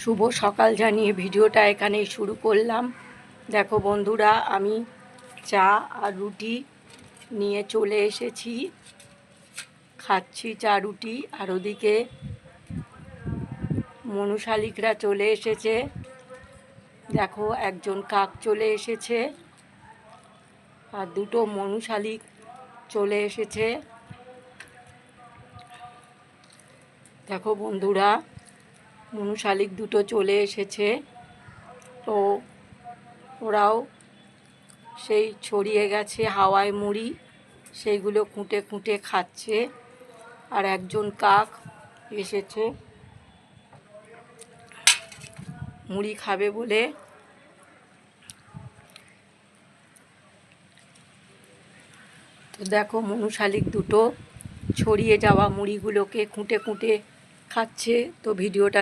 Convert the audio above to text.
শুভ সকাল জানিয়ে ভিডিওটা এখানেই শুরু করলাম। দেখো বন্ধুরা, আমি চা আর রুটি নিয়ে চলে এসেছি, খাচ্ছি চা রুটি। আর ওদিকে মনুশালিকরা চলে এসেছে। দেখো, একজন কাক চলে এসেছে আর দুটো মনুশালিক চলে এসেছে। দেখো বন্ধুরা, মনুশালিক দুটো চলে এসেছে। তো ওরাও সেই ছড়িয়ে গেছে হাওয়ায় মুড়ি, সেইগুলো খুঁটে খুঁটে খাচ্ছে। আর একজন কাক এসেছে মুড়ি খাবে বলে। তো দেখো, মনুশালিক দুটো ছড়িয়ে যাওয়া মুড়িগুলোকে খুঁটে খুঁটে খাচ্ছে। তো ভিডিওটা